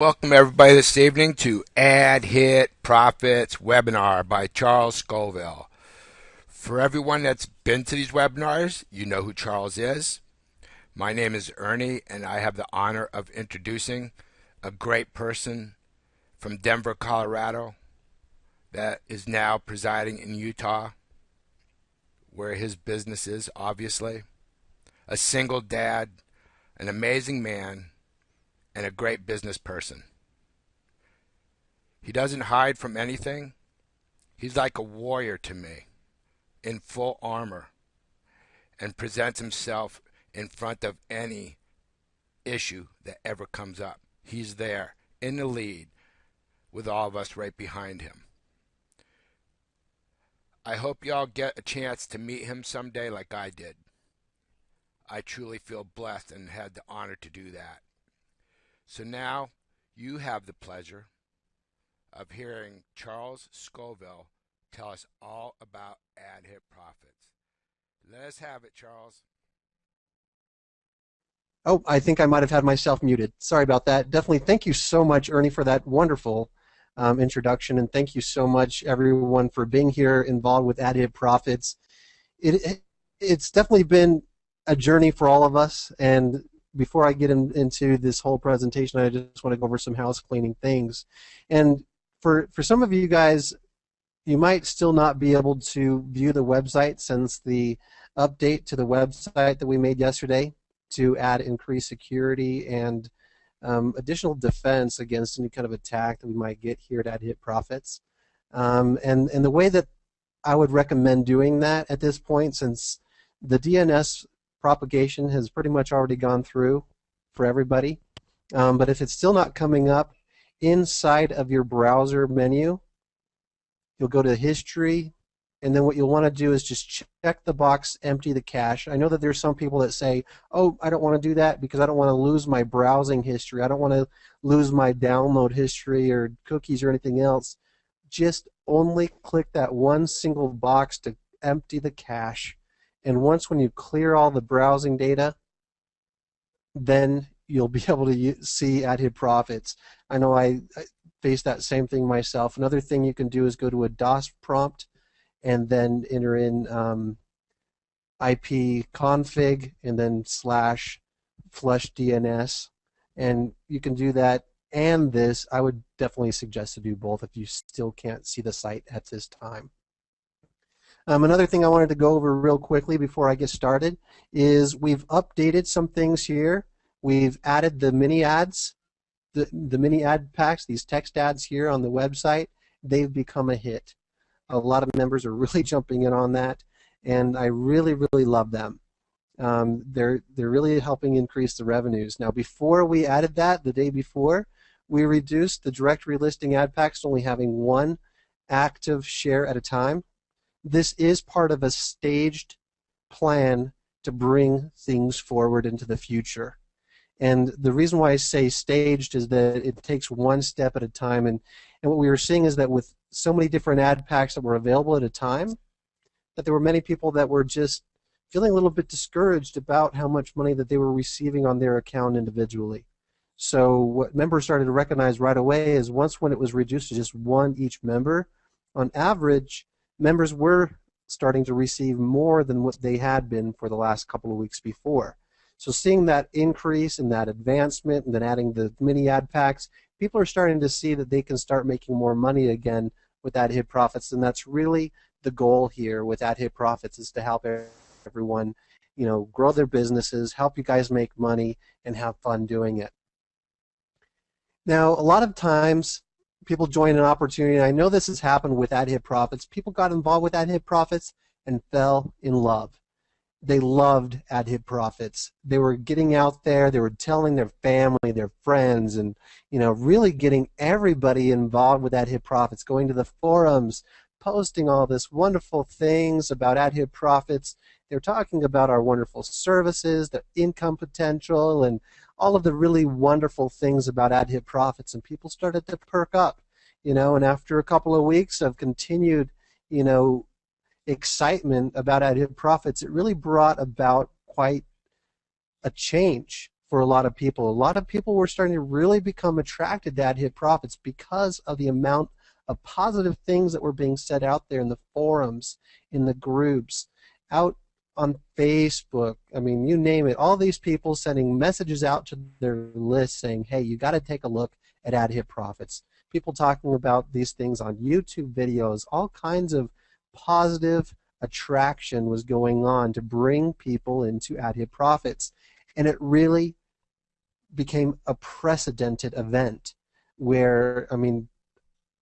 Welcome everybody this evening to AdHitProfits webinar by Charles Scoville. For everyone that's been to these webinars, you know who Charles is. My name is Ernie, and I have the honor of introducing a great person from Denver, Colorado, that is now presiding in Utah, where his business is, obviously. A single dad, an amazing man, and a great business person. He doesn't hide from anything. He's like a warrior to me, in full armor, and presents himself in front of any issue that ever comes up. He's there, in the lead, with all of us right behind him. I hope y'all get a chance to meet him someday like I did. I truly feel blessed and had the honor to do that. So now you have the pleasure of hearing Charles Scoville tell us all about AdHitProfits. Let us have it, Charles. Oh, I think I might have had myself muted. Sorry about that. Definitely thank you so much, Ernie, for that wonderful introduction, and thank you so much, everyone, for being here involved with AdHitProfits. It's definitely been a journey for all of us, and before I get into this whole presentation, I just want to go over some house cleaning things. And for some of you guys, you might still not be able to view the website since the update to the website that we made yesterday to add increased security and additional defense against any kind of attack that we might get here at AdHitProfits. And the way that I would recommend doing that at this point, since the DNS propagation has pretty much already gone through for everybody, but if it's still not coming up inside of your browser menu, you'll go to history, and then what you'll want to do is just check the box, empty the cache. I know that there's some people that say, oh, I don't want to do that because I don't want to lose my browsing history. I don't want to lose my download history or cookies or anything else. Just only click that one single box to empty the cache. And once when you clear all the browsing data, then you'll be able to see AdHitProfits. I know I faced that same thing myself. Another thing you can do is go to a DOS prompt and then enter in ipconfig and then /flushdns, and you can do that and this. I would definitely suggest to do both if you still can't see the site at this time. Another thing I wanted to go over real quickly before I get started is we've updated some things here. We've added the mini ads, the mini ad packs, these text ads here on the website. They've become a hit. A lot of members are really jumping in on that, and I really, really love them. They're really helping increase the revenues. Now, before we added that, the day before, we reduced the directory listing ad packs to only having one active share at a time. This is part of a staged plan to bring things forward into the future. And the reason why I say staged is that it takes one step at a time. And what we were seeing is that with so many different ad packs that were available at a time, that there were many people that were just feeling a little bit discouraged about how much money that they were receiving on their account individually. So what members started to recognize right away is once when it was reduced to just one each member, on average, members were starting to receive more than what they had been for the last couple of weeks before. So seeing that increase and that advancement and then adding the mini ad packs, people are starting to see that they can start making more money again with AdHitProfits, and that's really the goal here with AdHitProfits, is to help everyone, grow their businesses, help you guys make money, and have fun doing it. Now, a lot of times people join an opportunity, and I know this has happened with AdHitProfits. People got involved with AdHitProfits and fell in love. They loved AdHitProfits. They were getting out there, they were telling their family, their friends, and really getting everybody involved with AdHitProfits, going to the forums, posting all this wonderful things about AdHitProfits. They're talking about our wonderful services, the income potential, and all of the really wonderful things about AdHitProfits, and people started to perk up, and after a couple of weeks of continued, excitement about AdHitProfits, it really brought about quite a change for a lot of people. A lot of people were starting to really become attracted to AdHitProfits because of the amount of positive things that were being said out there in the forums, in the groups, out on Facebook. I mean, you name it. All these people sending messages out to their list saying, hey, you got to take a look at AdHitProfits. People talking about these things on YouTube videos, all kinds of positive attraction was going on to bring people into AdHitProfits. And it really became a precedented event where, I mean,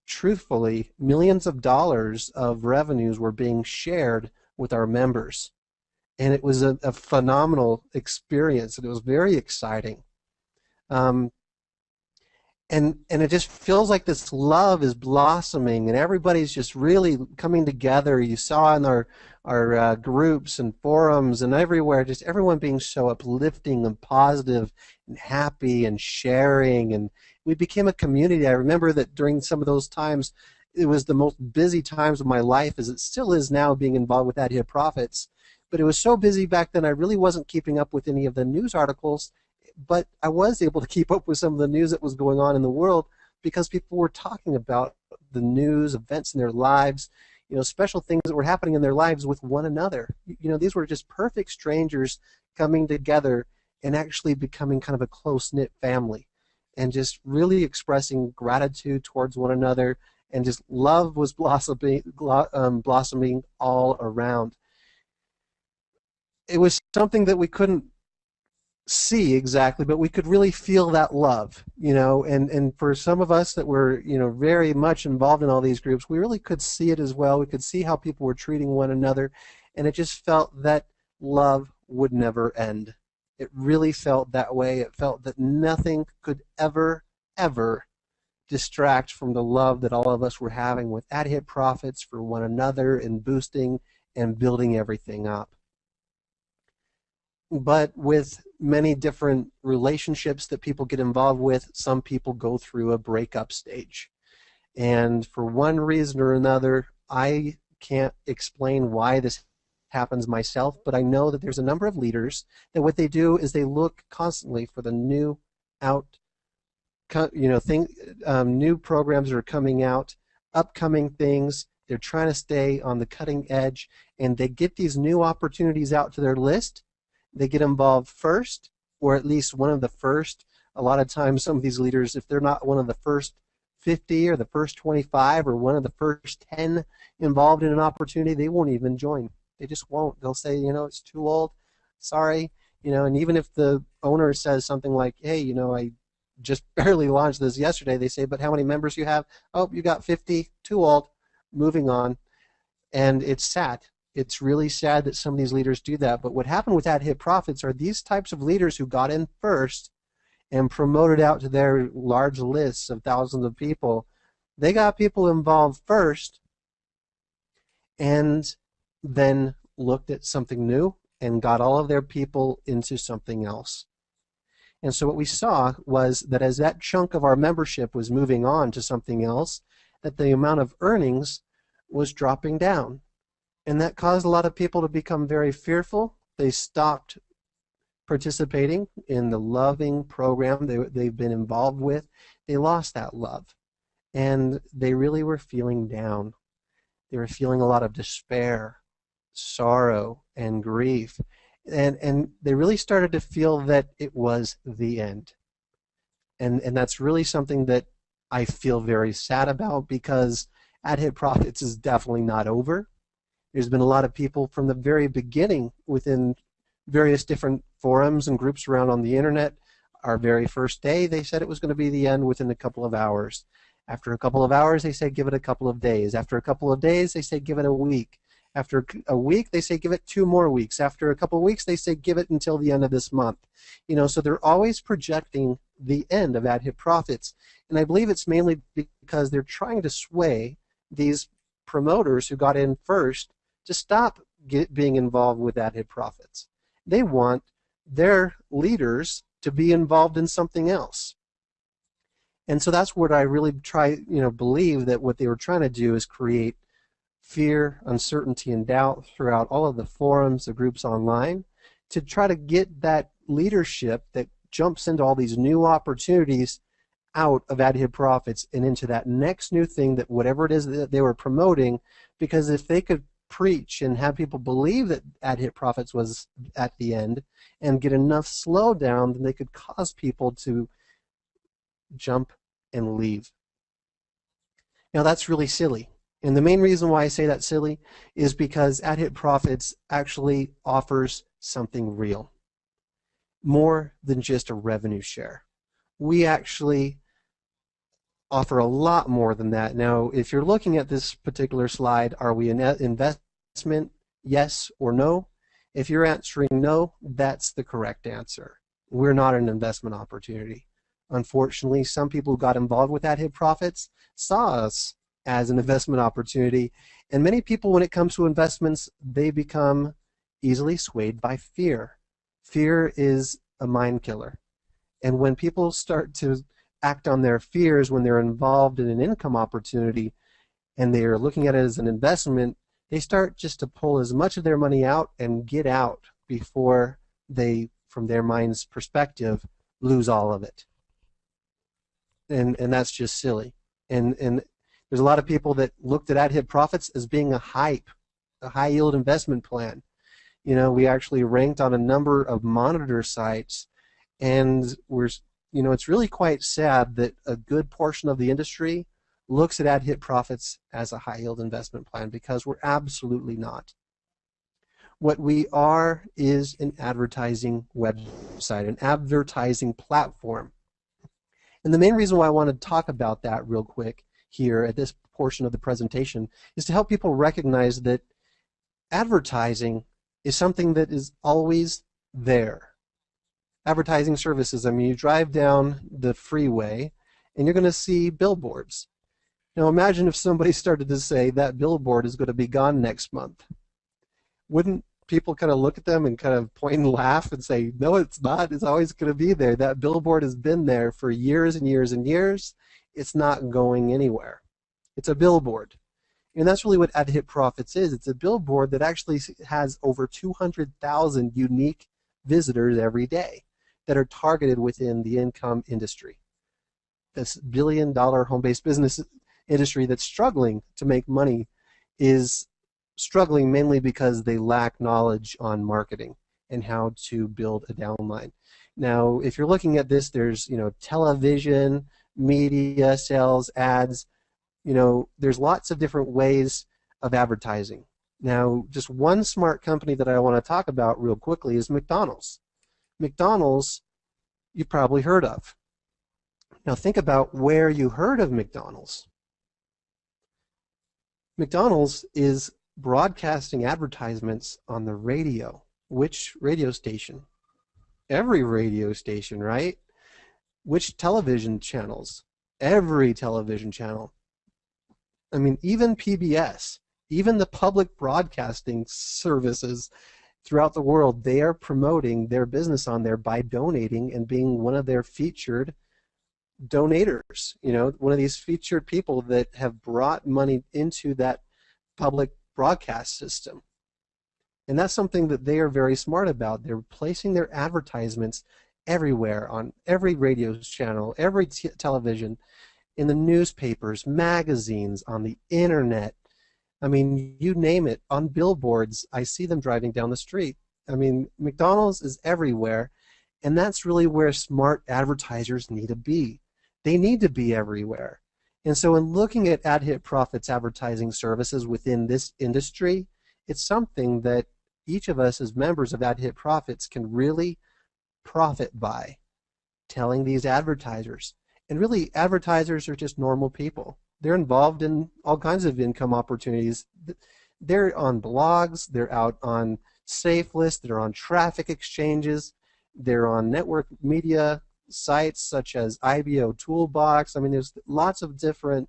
truthfully, millions of dollars of revenues were being shared with our members. And it was a phenomenal experience, and it was very exciting. And it just feels like this love is blossoming, and everybody's just really coming together. You saw in our groups and forums and everywhere, just everyone being so uplifting and positive and happy and sharing, and we became a community. I remember that during some of those times, it was the most busy times of my life, as it still is now, being involved with AdHitProfits. But it was so busy back then, I really wasn't keeping up with any of the news articles, but I was able to keep up with some of the news that was going on in the world because people were talking about the news, events in their lives, you know, special things that were happening in their lives with one another. You know, these were just perfect strangers coming together and actually becoming kind of a close-knit family and just really expressing gratitude towards one another, and just love was blossoming all around. It was something that we couldn't see exactly, but we could really feel that love, you know, and for some of us that were, you know, very much involved in all these groups, we really could see it as well. We could see how people were treating one another, and it just felt that love would never end. It really felt that way. It felt that nothing could ever distract from the love that all of us were having with AdHitProfits for one another, and boosting and building everything up. But with many different relationships that people get involved with, some people go through a breakup stage. And for one reason or another, I can't explain why this happens myself, but I know that there's a number of leaders that what they do is they look constantly for the new new programs that are coming out, upcoming things. They're trying to stay on the cutting edge, and they get these new opportunities out to their list. They get involved first, or at least one of the first. A lot of times some of these leaders, if they're not one of the first 50 or the first 25 or one of the first 10 involved in an opportunity, they won't even join. They just won't. They'll say, you know, it's too old, sorry. You know, and even if the owner says something like, hey, you know, I just barely launched this yesterday, they say, but how many members you have? Oh, you got 50, too old, moving on. And it's sad. It's really sad that some of these leaders do that. But what happened with AdHitProfits are these types of leaders who got in first and promoted out to their large lists of thousands of people. They got people involved first and then looked at something new and got all of their people into something else. And so what we saw was that as that chunk of our membership was moving on to something else, that the amount of earnings was dropping down. And that caused a lot of people to become very fearful. They stopped participating in the loving program they've been involved with. They lost that love. And they really were feeling down. They were feeling a lot of despair, sorrow, and grief. And they really started to feel that it was the end. And that's really something that I feel very sad about, because AdHitProfits is definitely not over. There's been a lot of people from the very beginning within various different forums and groups around on the internet. Our very first day, they said it was going to be the end within a couple of hours. After a couple of hours, they say give it a couple of days. After a couple of days, they say give it a week. After a week, they say give it 2 more weeks. After a couple of weeks, they say give it until the end of this month. You know, so they're always projecting the end of AdHitProfits. And I believe it's mainly because they're trying to sway these promoters who got in first to stop being involved with AdHitProfits. They want their leaders to be involved in something else. And so that's what I really believe that what they were trying to do is create fear, uncertainty, and doubt throughout all of the forums, the groups online, to try to get that leadership that jumps into all these new opportunities out of AdHitProfits and into that next new thing, that whatever it is that they were promoting, because if they could preach and have people believe that AdHitProfits was at the end and get enough slowdown, then they could cause people to jump and leave. Now that's really silly. And the main reason why I say that's silly is because AdHitProfits actually offers something real, more than just a revenue share. We actually offer a lot more than that. Now, if you're looking at this particular slide, are we an investment, yes or no? If you're answering no, that's the correct answer. We're not an investment opportunity. Unfortunately, some people who got involved with AdHitProfits saw us as an investment opportunity, and many people, when it comes to investments, they become easily swayed by fear. Fear is a mind killer, and when people start to act on their fears when they're involved in an income opportunity and they're looking at it as an investment, they start just to pull as much of their money out and get out before they, from their mind's perspective, lose all of it. And that's just silly. And there's a lot of people that looked at AdHitProfits as being a high yield investment plan. You know, we actually ranked on a number of monitor sites, and it's really quite sad that a good portion of the industry looks at AdHitProfits as a high yield investment plan, because we're absolutely not. What we are is an advertising website, an advertising platform. And the main reason why I want to talk about that real quick here at this portion of the presentation is to help people recognize that advertising is something that is always there. Advertising services, I mean, you drive down the freeway and you're going to see billboards. Now imagine if somebody started to say that billboard is going to be gone next month. Wouldn't people kind of look at them and kind of point and laugh and say, no, it's not. It's always going to be there. That billboard has been there for years and years and years. It's not going anywhere. It's a billboard. And that's really what AdHitProfits is. It's a billboard that actually has over 200,000 unique visitors every day that are targeted within the income industry. This billion-dollar home-based business industry that's struggling to make money is struggling mainly because they lack knowledge on marketing and how to build a downline. Now, if you're looking at this, there's television, media, sales, ads. There's lots of different ways of advertising. Now, just one smart company that I want to talk about real quickly is McDonald's. McDonald's, you probably heard of. Now, think about where you heard of McDonald's. McDonald's is broadcasting advertisements on the radio. Which radio station? Every radio station, right? Which television channels? Every television channel. I mean, even PBS, even the public broadcasting services throughout the world, they are promoting their business on there by donating and being one of their featured donators. One of these featured people that have brought money into that public broadcast system. And that's something that they are very smart about. They're placing their advertisements everywhere, on every radio channel, every television, in the newspapers, magazines, on the internet. I mean, you name it, on billboards. I see them driving down the street. I mean, McDonald's is everywhere, and that's really where smart advertisers need to be. They need to be everywhere. And so in looking at AdHitProfits advertising services within this industry, it's something that each of us as members of AdHitProfits can really profit by, telling these advertisers. And really, advertisers are just normal people. They're involved in all kinds of income opportunities. They're on blogs, they're out on safe lists, they're on traffic exchanges, they're on network media sites such as IBO Toolbox. I mean, there's lots of different,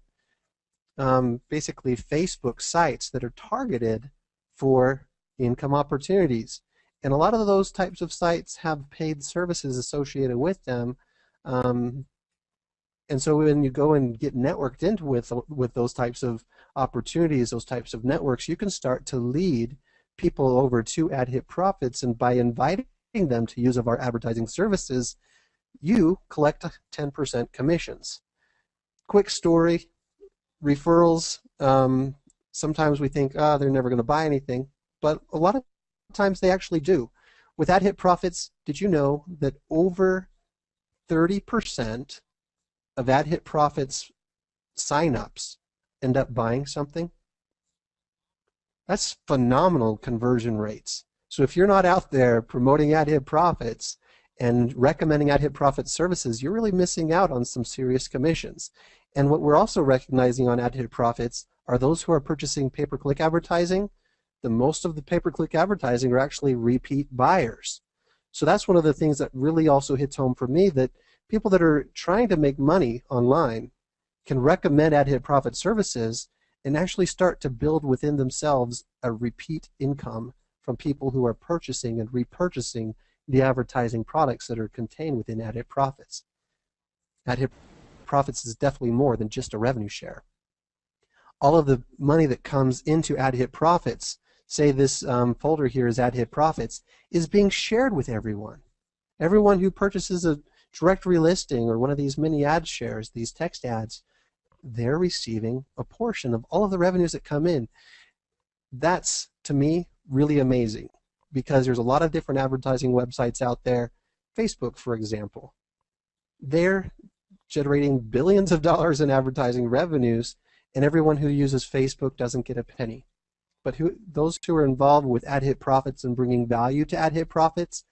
basically Facebook sites that are targeted for income opportunities. And a lot of those types of sites have paid services associated with them. And so when you go and get networked into with those types of opportunities, those types of networks, you can start to lead people over to AdHitProfits, and by inviting them to use of our advertising services, you collect 10% commissions. Quick story, referrals, sometimes we think, they're never going to buy anything, but a lot of times they actually do. With AdHitProfits, did you know that over 30% of AdHitProfits signups end up buying something? That's phenomenal conversion rates. So if you're not out there promoting AdHitProfits and recommending AdHitProfits services, you're really missing out on some serious commissions. And what we're also recognizing on AdHitProfits are those who are purchasing pay-per-click advertising. The most of the pay-per-click advertising are actually repeat buyers. So that's one of the things that really also hits home for me, that people that are trying to make money online can recommend AdHitProfit services and actually start to build within themselves a repeat income from people who are purchasing and repurchasing the advertising products that are contained within AdHitProfits. AdHitProfits is definitely more than just a revenue share. All of the money that comes into AdHitProfits, say this folder here is AdHitProfits, is being shared with everyone. Everyone who purchases a directory listing or one of these mini ad shares, these text ads, they're receiving a portion of all of the revenues that come in. That's, to me, really amazing, because there's a lot of different advertising websites out there. Facebook, for example, they're generating billions of dollars in advertising revenues, and everyone who uses Facebook doesn't get a penny. But those who are involved with AdHitProfits and bringing value to AdHitProfits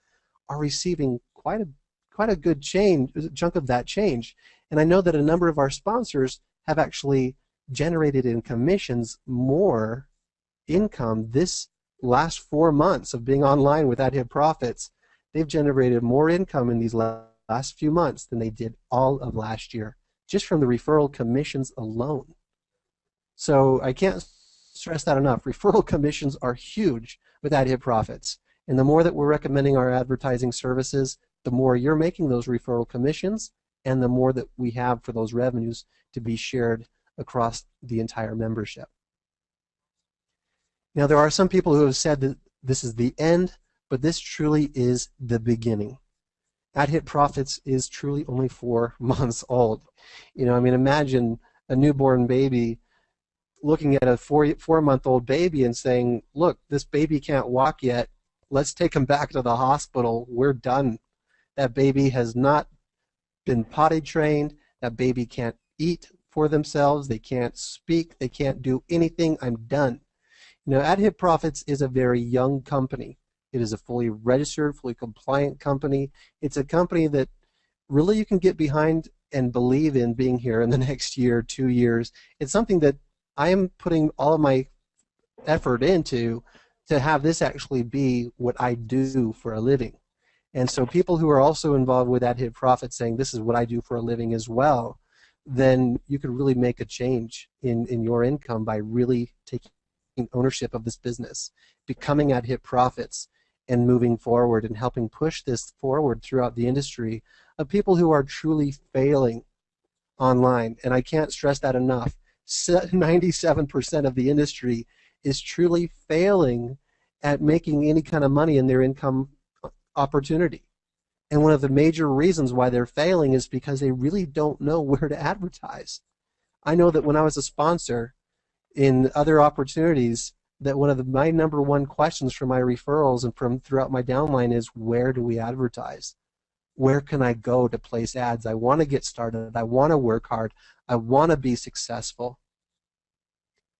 are receiving quite a good chunk of that change. And I know that a number of our sponsors have actually generated in commissions more income this last 4 months of being online with AdHitProfits. They've generated more income in these last few months than they did all of last year, just from the referral commissions alone. So I can't stress that enough. Referral commissions are huge with AdHitProfits. And the more that we're recommending our advertising services, the more you're making those referral commissions, and the more that we have for those revenues to be shared across the entire membership. Now, there are some people who have said that this is the end, but this truly is the beginning. AdHitProfits is truly only 4 months old. You know, I mean, imagine a newborn baby looking at a four-month-old baby and saying, look, this baby can't walk yet. Let's take him back to the hospital. We're done. That baby has not been potty trained. That baby can't eat for themselves. They can't speak. They can't do anything. I'm done. You know, AdHitProfits is a very young company. It is a fully registered, fully compliant company. It's a company that really you can get behind and believe in being here in the next year, 2 years. It's something that I am putting all of my effort into to have this actually be what I do for a living. And so people who are also involved with AdHitProfits saying this is what I do for a living as well, then you could really make a change in your income by really taking ownership of this business, becoming AdHitProfits, and moving forward and helping push this forward throughout the industry of people who are truly failing online. And I can't stress that enough. 97% of the industry is truly failing at making any kind of money in their income opportunity. And one of the major reasons why they're failing is because they really don't know where to advertise. I know that when I was a sponsor in other opportunities, that one of my number one questions for my referrals and from throughout my downline is, where do we advertise? Where can I go to place ads? I want to get started. I want to work hard. I want to be successful.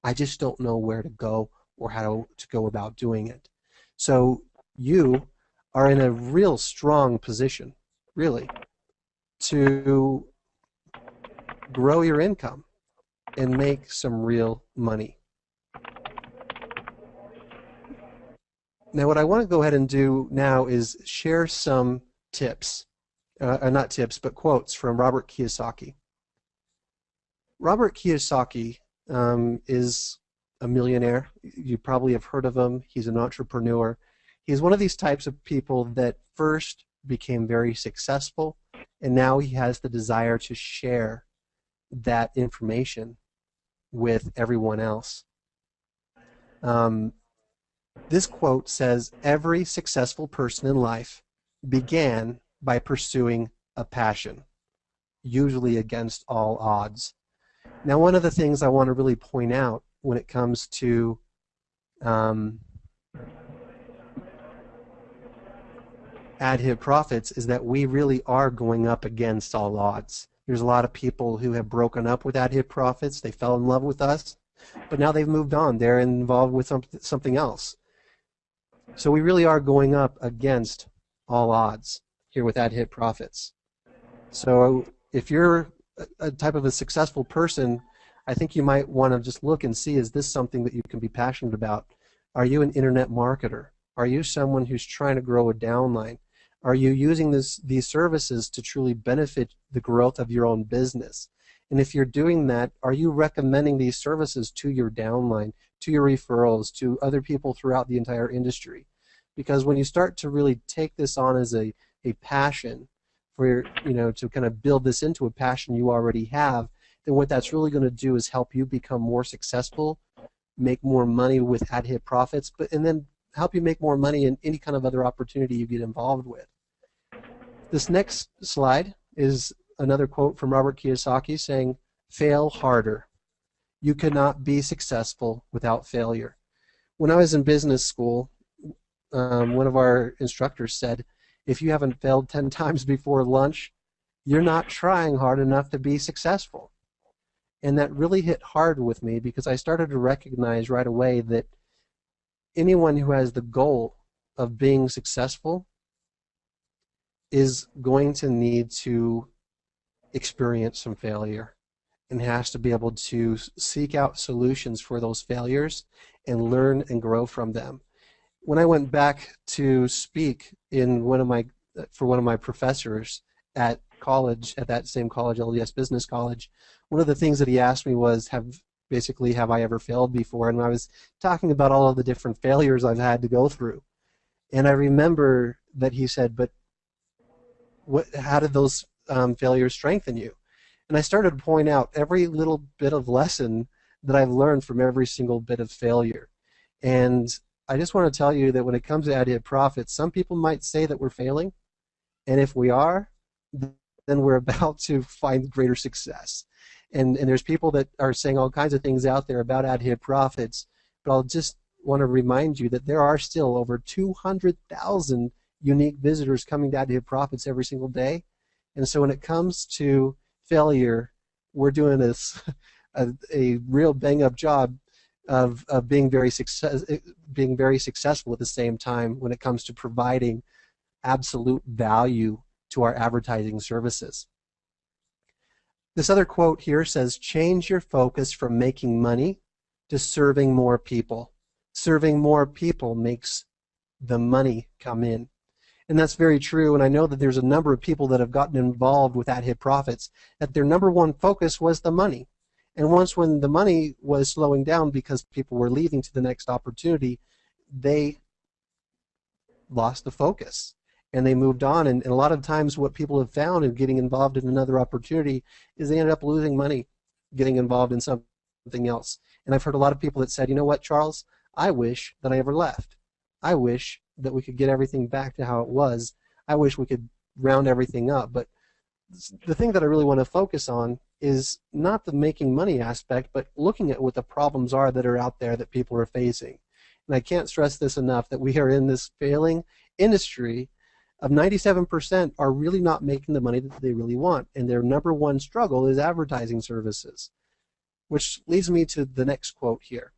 I just don't know where to go or how to go about doing it. So you are in a real strong position, really, to grow your income and make some real money. Now, what I want to go ahead and do now is share some tips, not tips, but quotes from Robert Kiyosaki. Robert Kiyosaki is a millionaire. You probably have heard of him. He's an entrepreneur. He's one of these types of people that first became very successful, and now he has the desire to share that information with everyone else. This quote says, "Every successful person in life began by pursuing a passion, usually against all odds. Now, one of the things I want to really point out when it comes to AdHitProfits is that we really are going up against all odds. There's a lot of people who have broken up with AdHitProfits. They fell in love with us, but now they've moved on. They're involved with something else. So we really are going up against all odds here with AdHitProfits. So if you're a type of a successful person, I think you might want to just look and see, is this something that you can be passionate about? Are you an internet marketer? Are you someone who's trying to grow a downline? Are you using these services to truly benefit the growth of your own business? And if you're doing that, are you recommending these services to your downline, to your referrals, to other people throughout the entire industry? Because when you start to really take this on as a passion, for to kind of build this into a passion you already have, then what that's really going to do is help you become more successful, make more money with AdHitProfits, and then help you make more money in any kind of other opportunity you get involved with. This next slide is another quote from Robert Kiyosaki saying, "Fail harder. You cannot be successful without failure." When I was in business school, one of our instructors said, if you haven't failed 10 times before lunch, you're not trying hard enough to be successful. And that really hit hard with me because I started to recognize right away that anyone who has the goal of being successful is going to need to experience some failure and has to be able to seek out solutions for those failures and learn and grow from them. When I went back to speak in for one of my professors at college, at that same college, LDS Business College, one of the things that he asked me was, have I ever failed before? And I was talking about all of the different failures I've had to go through. And I remember that he said, but how did those failures strengthen you? And I started to point out every little bit of lesson that I've learned from every single bit of failure. And I just want to tell you that when it comes to AdHitProfits, some people might say that we're failing, and if we are, then we're about to find greater success. And there's people that are saying all kinds of things out there about AdHitProfits, but I'll just want to remind you that there are still over 200,000 unique visitors coming to AdHitProfits every single day. And so when it comes to failure, we're doing this a real bang-up job of being very successful at the same time when it comes to providing absolute value to our advertising services. This other quote here says, "Change your focus from making money to serving more people. Serving more people makes the money come in." And that's very true, and I know that there's a number of people that have gotten involved with AdHitProfits that their number one focus was the money. And once when the money was slowing down because people were leaving to the next opportunity, they lost the focus and they moved on. And a lot of times what people have found in getting involved in another opportunity is they ended up losing money getting involved in something else. And I've heard a lot of people that said, you know what, Charles, I wish that I ever left. I wish that we could get everything back to how it was. I wish we could round everything up. But the thing that I really want to focus on is not the making money aspect, but looking at what the problems are that are out there that people are facing. And I can't stress this enough, that we are in this failing industry of 97% are really not making the money that they really want. And their number one struggle is advertising services. Which leads me to the next quote here.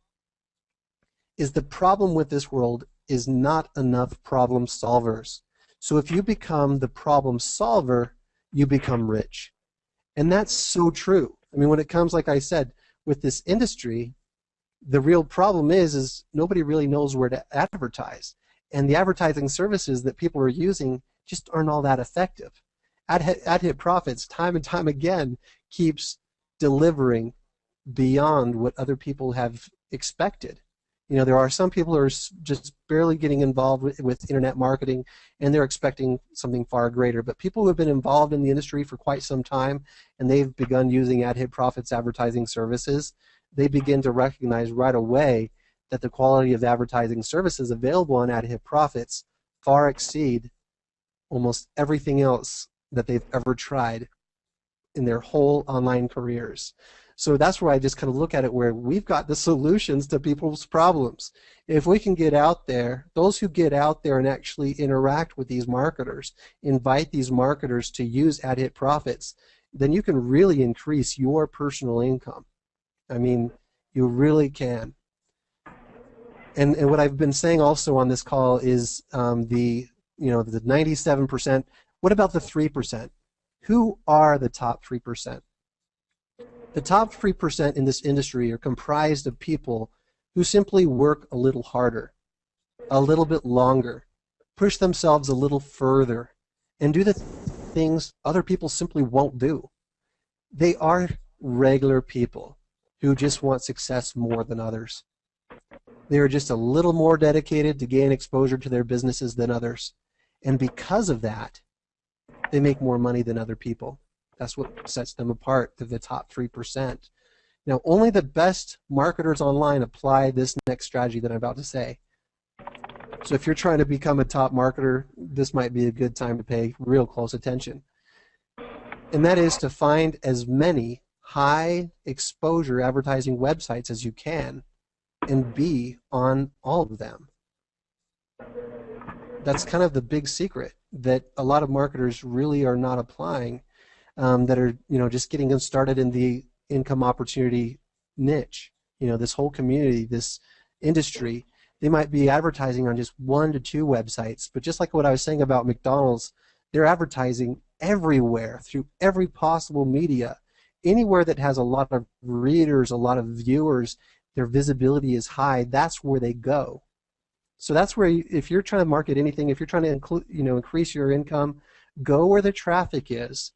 Is the problem with this world is not enough problem solvers. So if you become the problem solver, you become rich. And that's so true. I mean, when it comes, like I said, with this industry, the real problem is nobody really knows where to advertise. And the advertising services that people are using just aren't all that effective. AdHitProfits, time and time again, keeps delivering beyond what other people have expected. You know, there are some people who are just barely getting involved with internet marketing, and they're expecting something far greater. But people who have been involved in the industry for quite some time, and they've begun using AdHitProfits advertising services, they begin to recognize right away that the quality of advertising services available on AdHitProfits far exceed almost everything else that they've ever tried in their whole online careers. So that's where I just kind of look at it, where we've got the solutions to people's problems. If we can get out there, those who get out there and actually interact with these marketers, invite these marketers to use AdHitProfits, then you can really increase your personal income. I mean, you really can. And what I've been saying also on this call is the 97%. What about the 3%? Who are the top 3%? The top 3% in this industry are comprised of people who simply work a little harder, a little bit longer, push themselves a little further, and do the things other people simply won't do. They are regular people who just want success more than others. They are just a little more dedicated to gain exposure to their businesses than others. And because of that, they make more money than other people. That's what sets them apart to the top 3%. Now, only the best marketers online apply this next strategy that I'm about to say. So if you're trying to become a top marketer, this might be a good time to pay real close attention. And that is to find as many high exposure advertising websites as you can and be on all of them. That's kind of the big secret that a lot of marketers really are not applying, that are just getting them started in the income opportunity niche. This whole community, this industry, they might be advertising on just 1 to 2 websites, but just like what I was saying about McDonald's, they're advertising everywhere through every possible media. Anywhere that has a lot of readers, a lot of viewers, their visibility is high, that's where they go. So that's where, if you're trying to market anything, if you're trying to increase your income, go where the traffic is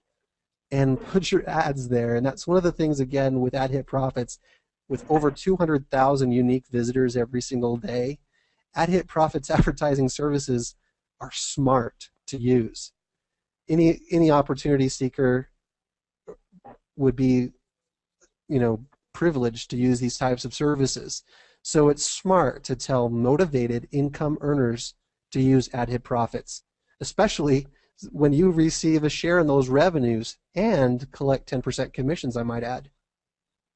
and put your ads there. And that's one of the things, again, with AdHitProfits, with over 200,000 unique visitors every single day, AdHitProfits advertising services are smart to use. Any opportunity seeker would be, privileged to use these types of services. So it's smart to tell motivated income earners to use AdHitProfits, especially when you receive a share in those revenues and collect 10% commissions, I might add.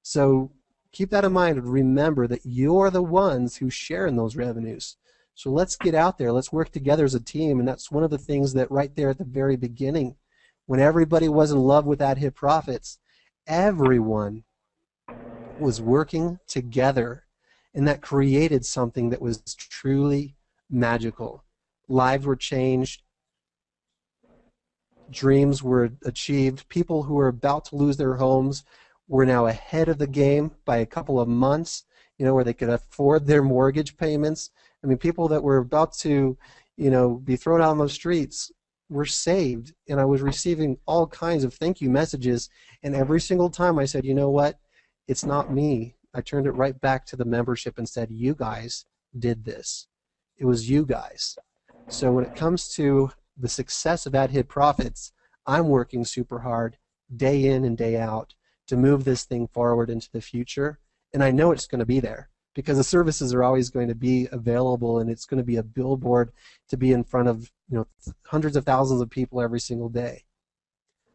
So keep that in mind and remember that you're the ones who share in those revenues. So let's get out there. Let's work together as a team. And that's one of the things that right there at the very beginning, when everybody was in love with AdHitProfits, everyone was working together. And that created something that was truly magical. Lives were changed. Dreams were achieved. People who were about to lose their homes were now ahead of the game by a couple of months, where they could afford their mortgage payments. I mean, people that were about to, be thrown out on the streets were saved. And I was receiving all kinds of thank you messages. And every single time I said, you know what? It's not me. I turned it right back to the membership and said, you guys did this. It was you guys. So when it comes to the success of AdHitProfits, I'm working super hard day in and day out to move this thing forward into the future. And I know it's going to be there because the services are always going to be available, and it's going to be a billboard to be in front of hundreds of thousands of people every single day.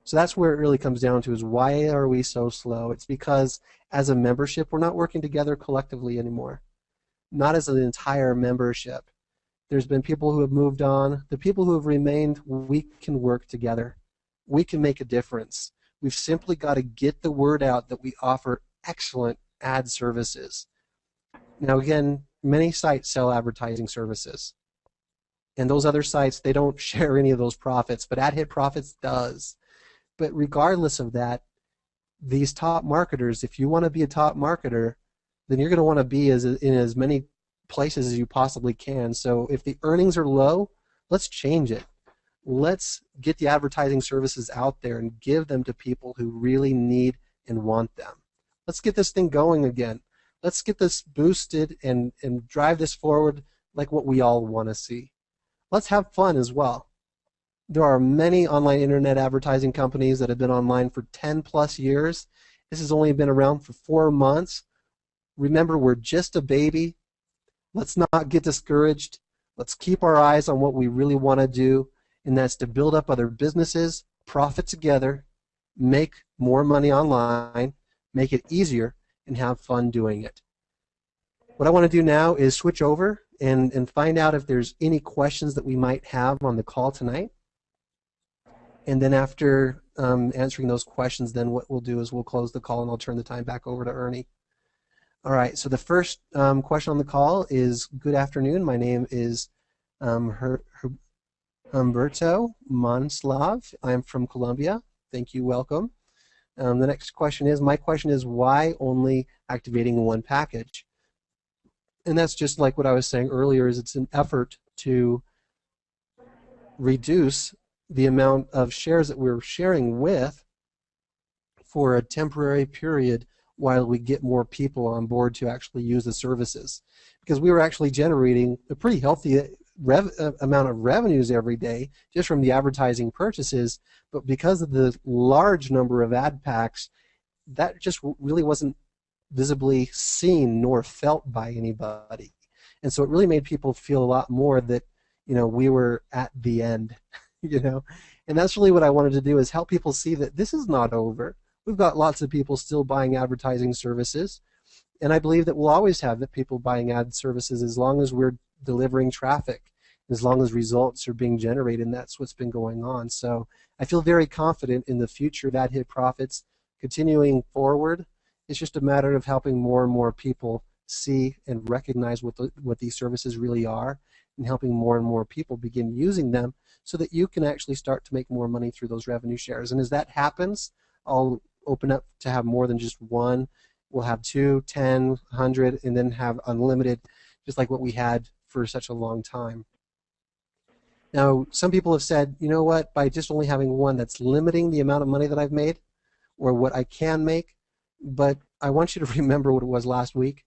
So that's where it really comes down to, is why are we so slow? It's because as a membership, we're not working together collectively anymore. Not as an entire membership. There's been people who have moved on. The people who have remained, we can work together. We can make a difference. We've simply got to get the word out that we offer excellent ad services. Now again, many sites sell advertising services. And those other sites, they don't share any of those profits, but AdHitProfits does. But regardless of that, these top marketers, if you want to be a top marketer, then you're going to want to be in as many places as you possibly can. So if the earnings are low, let's change it. Let's get the advertising services out there and give them to people who really need and want them. Let's get this thing going again. Let's get this boosted and drive this forward like what we all want to see. Let's have fun as well. There are many online internet advertising companies that have been online for 10 plus years. This has only been around for 4 months. Remember, we're just a baby. Let's not get discouraged. Let's keep our eyes on what we really want to do, and that's to build up other businesses, profit together, make more money online, make it easier, and have fun doing it. What I want to do now is switch over and find out if there's any questions that we might have on the call tonight. And then after answering those questions, then what we'll do is we'll close the call and I'll turn the time back over to Ernie. All right, so the first question on the call is, good afternoon. My name is Humberto Monslav. I'm from Colombia. Thank you, welcome. The next question is, my question is, why only activating one package? And that's just like what I was saying earlier, is it's an effort to reduce the amount of shares that we're sharing with for a temporary period while we get more people on board to actually use the services. Because we were actually generating a pretty healthy amount of revenues every day just from the advertising purchases, but because of the large number of ad packs, that just really wasn't visibly seen nor felt by anybody. And so it really made people feel a lot more that, we were at the end, And that's really what I wanted to do, is help people see that this is not over. We've got lots of people still buying advertising services, and I believe that we'll always have the people buying ad services as long as we're delivering traffic, as long as results are being generated, and that's what's been going on. So I feel very confident in the future of AdHitProfits continuing forward. It's just a matter of helping more and more people see and recognize what these services really are, and helping more and more people begin using them so that you can actually start to make more money through those revenue shares. And as that happens, I'll open up to have more than just one. We'll have 2, 10, 100, and then have unlimited, just like what we had for such a long time. Now, some people have said, you know what, by just only having one, that's limiting the amount of money that I've made or what I can make. But I want you to remember what it was last week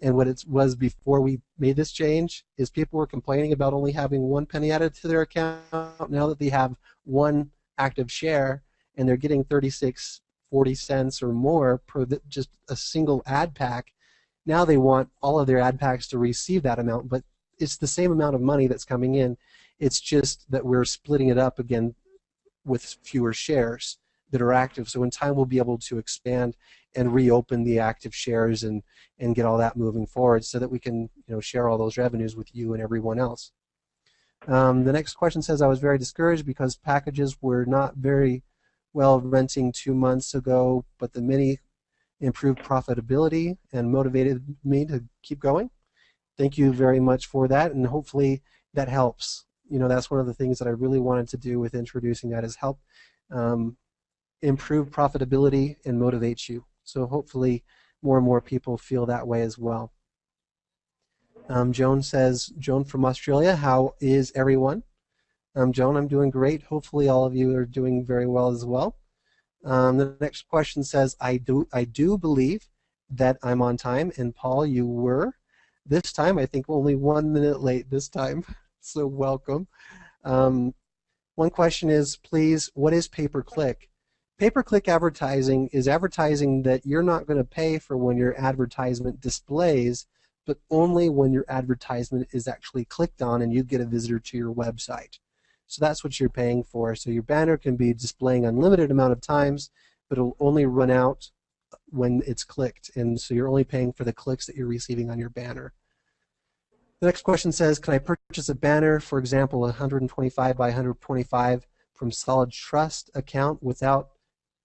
and what it was before we made this change. Is people were complaining about only having 1 penny added to their account. Now that they have one active share and they're getting 40 cents or more per just a single ad pack, now they want all of their ad packs to receive that amount, but it's the same amount of money that's coming in. It's just that we're splitting it up again with fewer shares that are active. So in time we'll be able to expand and reopen the active shares and get all that moving forward so that we can share all those revenues with you and everyone else. The next question says, I was very discouraged because packages were not very well renting 2 months ago, but the mini improved profitability and motivated me to keep going. Thank you very much for that, and hopefully that helps. That's one of the things that I really wanted to do with introducing that, is help improve profitability and motivate you. So hopefully more and more people feel that way as well. Joan says, Joan from Australia, how is everyone? Joan, I'm doing great. Hopefully all of you are doing very well as well. The next question says, I do believe that I'm on time, and Paul, you were. This time, I think only 1 minute late this time, so welcome. One question is, please, what is pay-per-click? Pay-per-click advertising is advertising that you're not going to pay for when your advertisement displays, but only when your advertisement is actually clicked on and you get a visitor to your website. So that's what you're paying for. So your banner can be displaying unlimited amount of times, but it'll only run out when it's clicked, and so you're only paying for the clicks that you're receiving on your banner. The next question says, can I purchase a banner, for example, 125 by 125 from Solid Trust account without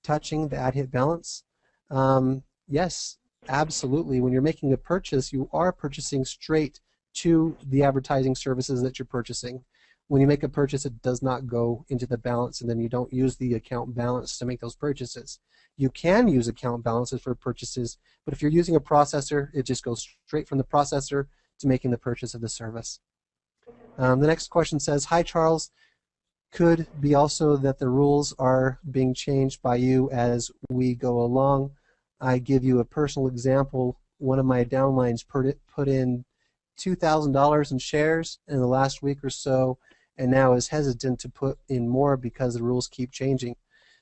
touching the AdHit balance? Yes, absolutely. When you're making a purchase, you are purchasing straight to the advertising services that you're purchasing. When you make a purchase, it does not go into the balance, and then you don't use the account balance to make those purchases. You can use account balances for purchases, but if you're using a processor, it just goes straight from the processor to making the purchase of the service. The next question says, hi Charles, could be also that the rules are being changed by you as we go along. I give you a personal example. One of my downlines put in $2,000 in shares in the last week or so, and now is hesitant to put in more because the rules keep changing.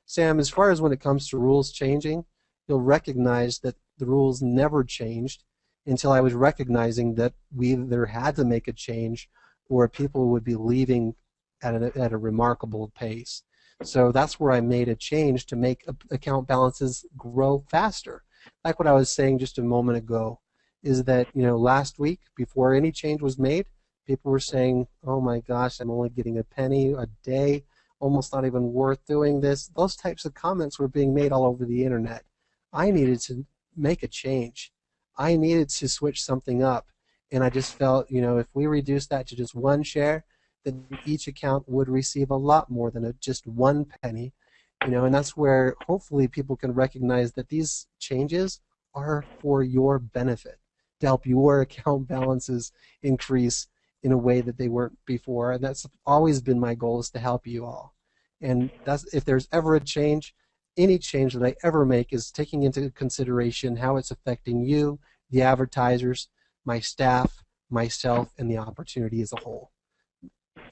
Sam, as far as when it comes to rules changing, you'll recognize that the rules never changed until I was recognizing that we either had to make a change or people would be leaving at a remarkable pace. So that's where I made a change to make account balances grow faster. Like what I was saying just a moment ago, is that last week before any change was made, people were saying, "Oh my gosh, I'm only getting a penny a day, almost not even worth doing this." Those types of comments were being made all over the internet. I needed to make a change. I needed to switch something up, and I just felt, if we reduce that to just one share, then each account would receive a lot more than just one penny. And that's where hopefully people can recognize that these changes are for your benefit, to help your account balances increase in a way that they weren't before. And that's always been my goal, is to help you all. And that's, if there's ever a change, any change that I ever make is taking into consideration how it's affecting you, the advertisers, my staff, myself, and the opportunity as a whole.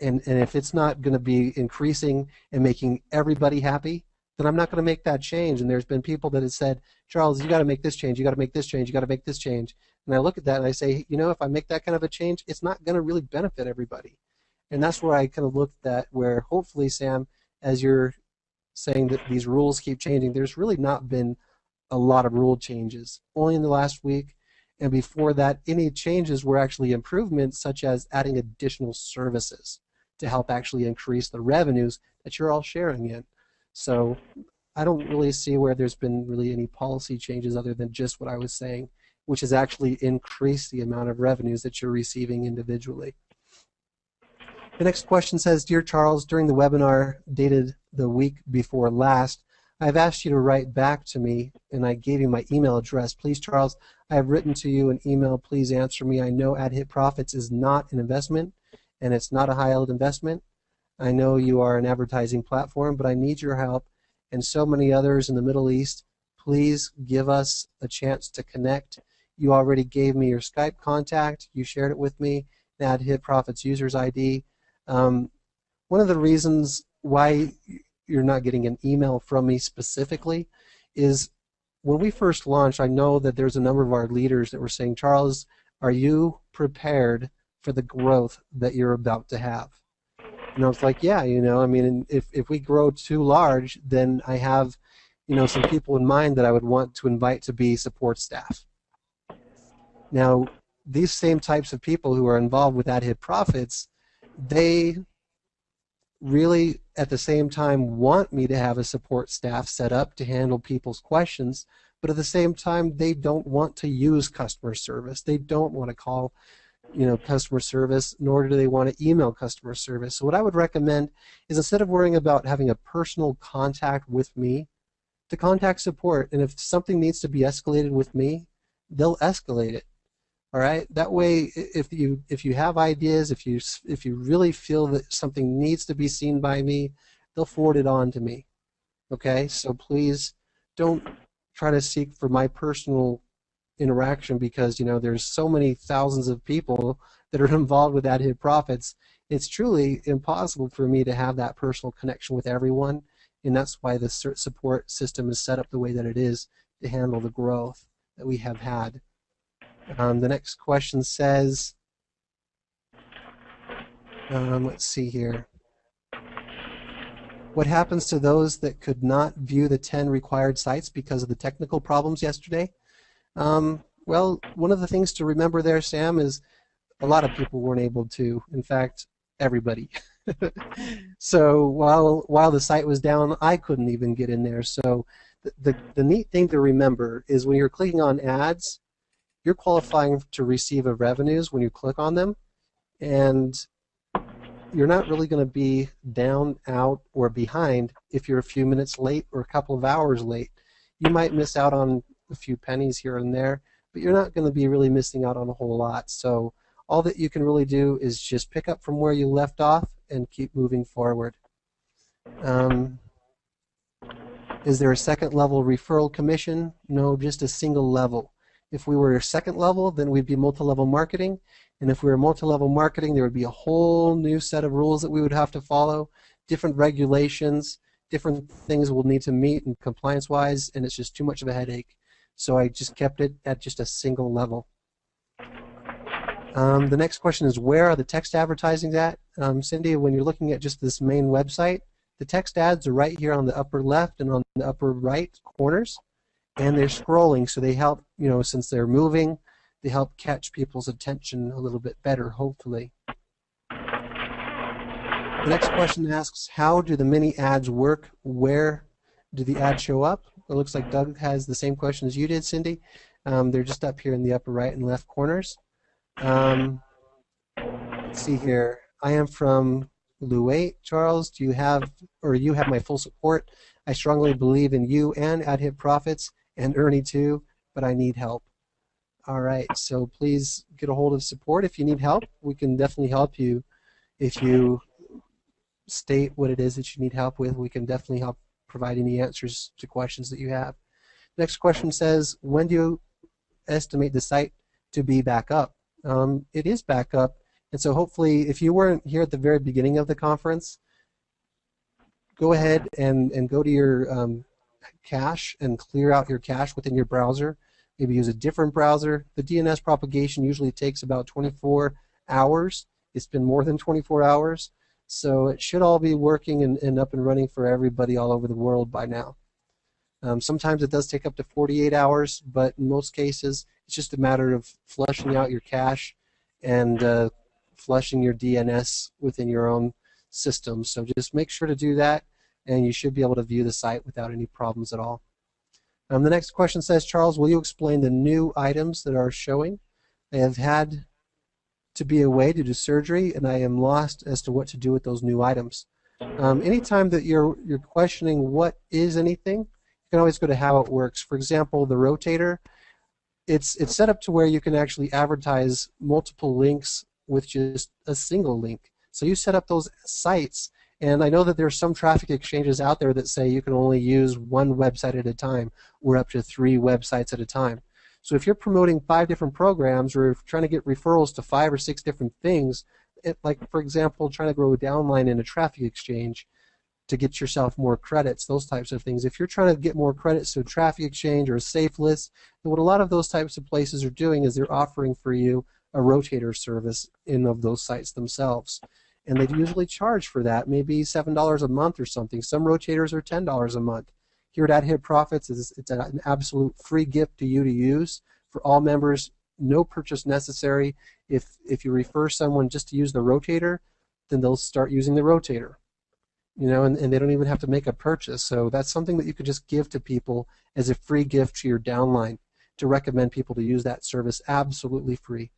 And if it's not going to be increasing and making everybody happy, then I'm not going to make that change. And there's been people that have said, "Charles, you got to make this change, you got to make this change, you got to make this change." And I look at that and I say, if I make that kind of a change, it's not going to really benefit everybody. And that's where I kind of looked at, where hopefully, Sam, as you're saying that these rules keep changing, there's really not been a lot of rule changes, only in the last week. And before that, any changes were actually improvements, such as adding additional services to help actually increase the revenues that you're all sharing in. So I don't really see where there's been really any policy changes other than just what I was saying, which has actually increased the amount of revenues that you're receiving individually. The next question says, "Dear Charles, during the webinar dated the week before last, I have asked you to write back to me, and I gave you my email address. Please, Charles, I have written to you an email. Please answer me. I know AdHitProfits is not an investment, and it's not a high-yield investment. I know you are an advertising platform, but I need your help and so many others in the Middle East. Please give us a chance to connect. You already gave me your Skype contact. You shared it with me, AdHitProfits user's ID. One of the reasons why you're not getting an email from me specifically is when we first launched, I know that there's a number of our leaders that were saying, "Charles, are you prepared for the growth that you're about to have?" And I was like, "Yeah, if we grow too large, then I have, some people in mind that I would want to invite to be support staff." Now, these same types of people who are involved with AdHitProfits, they really at the same time want me to have a support staff set up to handle people's questions, but at the same time they don't want to use customer service. They don't want to call customer service, nor do they want to email customer service. So what I would recommend is, instead of worrying about having a personal contact with me, to contact support. And if something needs to be escalated with me, they'll escalate it. All right. That way, if you have ideas, if you really feel that something needs to be seen by me, they'll forward it on to me. Okay. So please don't try to seek for my personal interaction, because there's so many thousands of people that are involved with AdHitProfits. It's truly impossible for me to have that personal connection with everyone, and that's why the support system is set up the way that it is to handle the growth that we have had. The next question says, let's see here. What happens to those that could not view the 10 required sites because of the technical problems yesterday? Well, one of the things to remember there, Sam, is a lot of people weren't able to. In fact, everybody. So while the site was down, I couldn't even get in there. So the neat thing to remember is, when you're clicking on ads, you're qualifying to receive a revenues when you click on them, and you're not really going to be down, out, or behind if you're a few minutes late or a couple of hours late. You might miss out on a few pennies here and there, but you're not going to be really missing out on a whole lot. So all that you can really do is just pick up from where you left off and keep moving forward. Is there a second level referral commission? No, just a single level. If we were second level, then we'd be multi-level marketing. And if we were multi-level marketing, there would be a whole new set of rules that we would have to follow, different regulations, different things we'll need to meet and compliance-wise, and it's just too much of a headache. So I just kept it at just a single level. The next question is, where are the text advertising at? Cindy, when you're looking at just this main website, The text ads are right here on the upper left and on the upper right corners, and they're scrolling, so they help, since they're moving, they help catch people's attention a little bit better, hopefully. The next question asks, how do the mini ads work? Where do the ads show up? It looks like Doug has the same question as you did, Cindy. They're just up here in the upper right and left corners. Let's see here. I am from Louate. Charles, you have my full support. I strongly believe in you and AdHitProfits and Ernie too, but I need help. All right, so please get a hold of support if you need help. We can definitely help you. If you state what it is that you need help with, we can definitely help provide any answers to questions that you have. Next question says, when do you estimate the site to be back up? It is back up, and so hopefully, if you weren't here at the very beginning of the conference, go ahead and go to your cache and clear out your cache within your browser. Maybe use a different browser. The DNS propagation usually takes about 24 hours. It's been more than 24 hours. So it should all be working and up and running for everybody all over the world by now. Sometimes it does take up to 48 hours, but in most cases it's just a matter of flushing out your cache and flushing your DNS within your own system. So just make sure to do that, and you should be able to view the site without any problems at all. The next question says, Charles, will you explain the new items that are showing? I have had to be away due to surgery, and I am lost as to what to do with those new items. Anytime that you're questioning what is anything, you can always go to how it works. For example, the rotator, it's set up to where you can actually advertise multiple links with just a single link. So you set up those sites, and I know that there are some traffic exchanges out there that say you can only use one website at a time or up to 3 websites at a time. So if you're promoting 5 different programs or trying to get referrals to 5 or 6 different things, like for example trying to grow a downline in a traffic exchange to get yourself more credits, those types of things. If you're trying to get more credits to a traffic exchange or a safe list, then what a lot of those types of places are doing is they're offering for you a rotator service in of those sites themselves. And they usually charge for that, maybe $7 a month or something. Some rotators are $10 a month. Here at AdHitProfits, it's an absolute free gift to you to use for all members, no purchase necessary. If you refer someone just to use the rotator, then they'll start using the rotator. And they don't even have to make a purchase. So that's something that you could just give to people as a free gift to your downline, to recommend people to use that service absolutely free.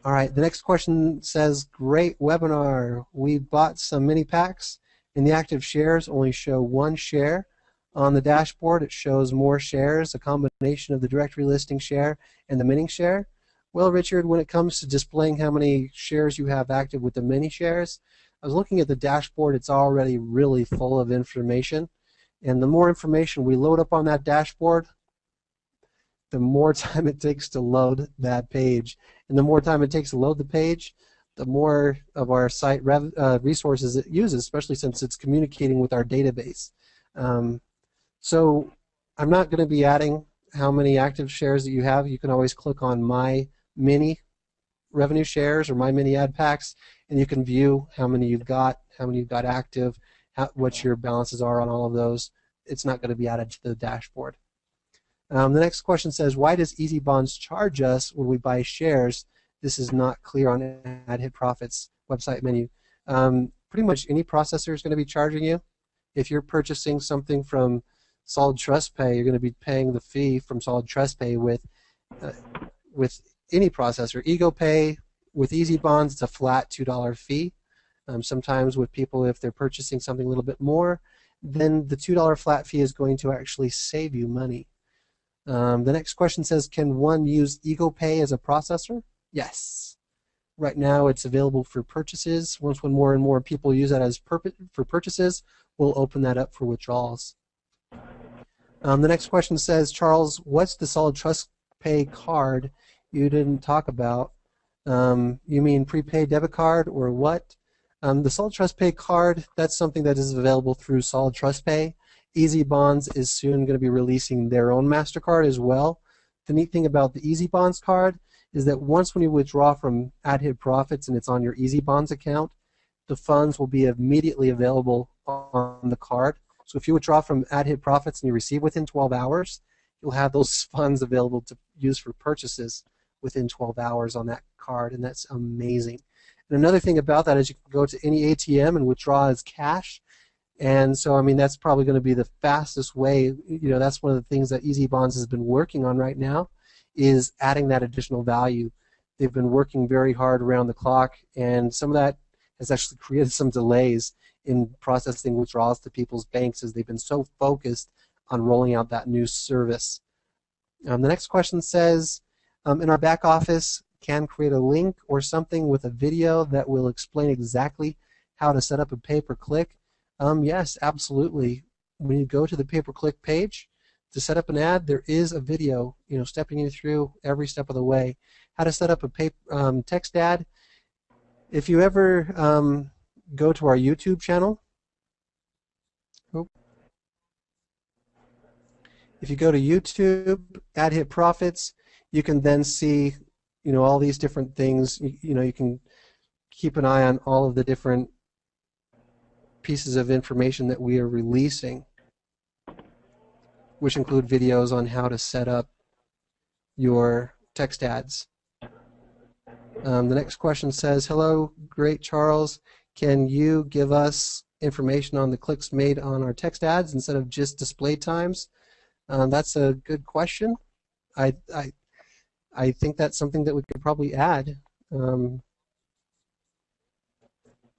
All right, the next question says, great webinar. We bought some mini packs, and the active shares only show 1 share. On the dashboard, it shows more shares, a combination of the directory listing share and the mini share. Well, Richard, when it comes to displaying how many shares you have active with the mini shares, I was looking at the dashboard. It's already really full of information, and the more information we load up on that dashboard, the more time it takes to load that page. And the more time it takes to load the page, the more of our site resources it uses, especially since it's communicating with our database. So I'm not going to be adding how many active shares that you have. You can always click on My Mini Revenue Shares or My Mini Ad Packs, and you can view how many you've got active, what your balances are on all of those. It's not going to be added to the dashboard. The next question says, why does Easy Bonds charge us when we buy shares? This is not clear on AdHitProfits website menu. Pretty much any processor is going to be charging you. If you're purchasing something from Solid Trust Pay, you're going to be paying the fee from Solid Trust Pay with any processor. EgoPay, with Easy Bonds, it's a flat $2 fee. Sometimes with people, if they're purchasing something a little bit more, then the $2 flat fee is going to actually save you money. The next question says, can one use EgoPay as a processor? Yes. Right now it's available for purchases. Once when more and more people use that as for purchases, we'll open that up for withdrawals. The next question says, Charles, what's the Solid Trust Pay card you didn't talk about? You mean prepaid debit card or what? The Solid Trust Pay card, that's something that is available through Solid Trust Pay. Easy Bonds is soon going to be releasing their own MasterCard as well. The neat thing about the Easy Bonds card is that once when you withdraw from AdHitProfits and it's on your Easy Bonds account, the funds will be immediately available on the card. So if you withdraw from AdHitProfits and you receive within 12 hours, you'll have those funds available to use for purchases within 12 hours on that card, and that's amazing. And another thing about that is you can go to any ATM and withdraw as cash. And so, I mean, that's probably going to be the fastest way. You know, that's one of the things that Easy Bonds has been working on right now, is adding that additional value. They've been working very hard around the clock, and some of that has actually created some delays in processing withdrawals to people's banks as they've been so focused on rolling out that new service. The next question says, in our back office, can create a link or something with a video that will explain exactly how to set up a pay-per-click. Yes, absolutely. When you go to the pay-per-click page to set up an ad, there is a video, you know, stepping you through every step of the way. How to set up a text ad. If you ever go to our YouTube channel, if you go to YouTube, AdHitProfits, you can then see, you know, all these different things. You know, you can keep an eye on all of the different pieces of information that we are releasing, which include videos on how to set up your text ads. The next question says, hello, great Charles, can you give us information on the clicks made on our text ads instead of just display times? That's a good question. I think that's something that we could probably add to